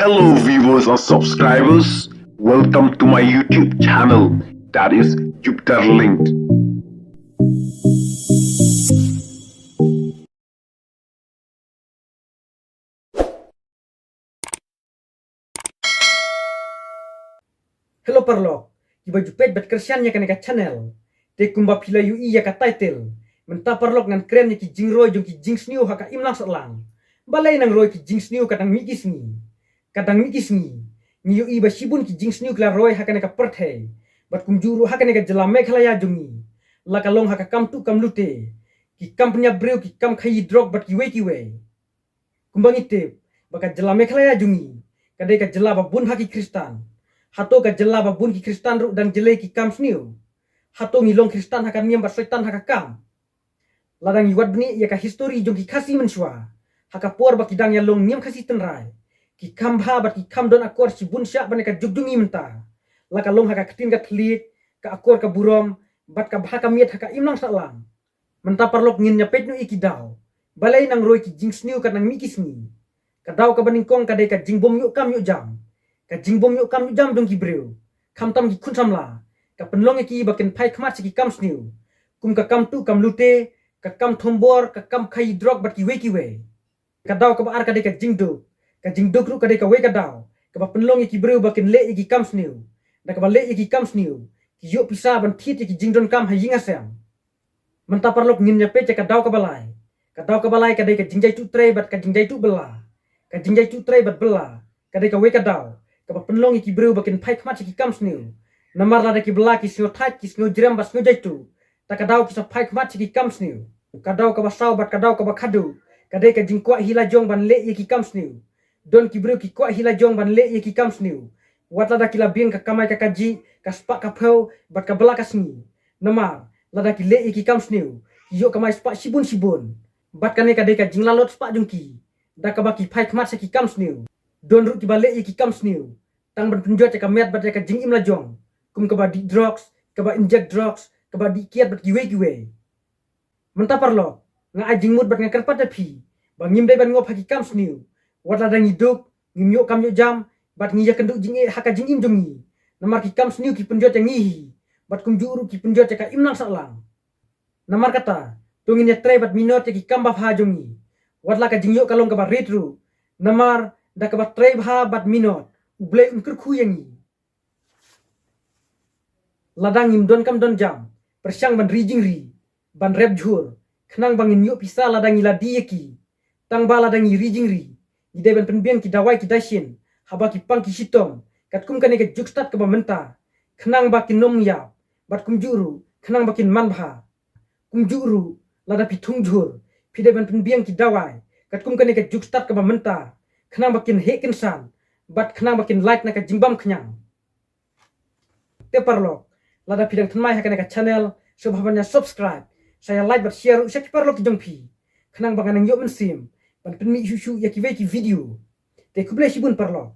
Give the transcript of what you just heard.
Hello viewers and subscribers, welcome to my YouTube channel, that is Jupiter Linked. Hello parlok, iba jupet bat kersian ya kaneka channel. Te kumba pila yu iya ka title. Menta parlok ngan keren ya ki jing roy jong ki jing sniu haka imlang satlang. Balai nang roy ki jing sniu kadang mikis ni. Kadang mikis ni. Ni yu iba sibun ki jing sniu kla roy haka neka perthei. Bat kum juru haka neka jelame khalaya jongi. Laka long haka kam tu kam lute. Ki kam punya breu ki kam khayi drog bat ki we. Kumbang itip, baka jelame khalaya jongi. Kadai ka jelaba bun haki kristan. Hato ka jela babun ki kristan ru dan jele ki kam sniu. Hato ngilong kristan haka niam bat setan haka kam. Ladang iwat bni ya ka history jong ki kasi mensua. Haka por baki dang ya long niam kasi tenrai. Ki kam bha bat ki kam don akor si bun syak bane ka jugjungi menta. Laka long haka ketin ka tlik ka akor ka burom bat ka bha ka miet haka imlang satlang. Menta parlok ngin nyapet nu iki daw. Balai nang roy ki jing sniu kat nang mikis ni. Kadaw ka baningkong kadai ka jing bom yuk kam yuk jam. Ka jing bom yuk kam jam dong ki breu kam tam ki kun samla ka penlong ki baken pai khmat ki kam sniu kum ka kam tu kam lute ka kam thombor ka kam khai drog bat ki we ka daw ka ar ka de ka jing duk ru ka de ka we ka daw ka ba penlong ki breu baken le ki kam sniu da ka ba le ki kam sniu ki yo pisa ban thit ki jing don kam ha yinga sem menta parlok ngin nya pe ka daw ka balai ka de ka jingjai tu tre bat ka jingjai tu bela ka jingjai tu tre bat bela ka de ka we ka daw ka penlong ki breu bakin pai khmat ki kam sniu namar la ki bela ki sio tait ki sio jrem bas sio jaitu ta ka daw ki sa pai khmat ki kam sniu ka daw ka basau bat ka daw ka bakhadu ka de ka jingkwa hila jong ban le ki kam sniu don ki breu ki kwa hila jong ban le ki kam sniu wat la ki la bien ka kamai ka kaji ka spa ka phau bat ka bela ka sni namar la ki le ki kam sniu yo kamai spa sibun bat ka ne ka de ka jinglalot spa jongki da ka ba ki pai khmat ki kam sniu don ru ki bale ki kam sniu tang ban penjot ka met bat ka jing im la jong kum ka ba di drugs ka ba inject drugs ka ba di kiat bat giwe menta parlo nga ajing mut bat nga kan pat phi ba ngim dai ban ngop haki kam sniu wat la dang iduk ngim yo kam yo jam bat ngi ya kenduk jing e haka jing im jongi namar ki kam sniu ki penjot yang ngi bat kum juru ki penjot ka im lang satlang namar kata tungin ya tre bat minot ki kam ba pha jongi wat la ka jing yo kalong ka ba retru namar da ka ba tre bha bat minot ublei unker kuyangi ladang im don kam don jam persyang ban rijing ri ban rep jhur khnang bangin yo pisa ladang ila dieki tang ba ladang i rijing ri ide ban penbiang ki dawai ki dashin haba ki pang ki sitom kat kum kane ke jukstat ka ba menta khnang ba ki nom ya bat kum juru khnang ba kin man bha kum juru lada pitung jhur pide ban penbiang ki dawai kat kum kane ke jukstat ka ba menta khnang ba kin he kinsan bat khnang bakin like na ka jingbam khnyang te parlok lada pidang thnmai ha ka channel subhabannya subscribe saya like bat share usaki parlok ki jongphi khnang banganang yo mensim ban penmi shu ya ki video te kublai sibun parlok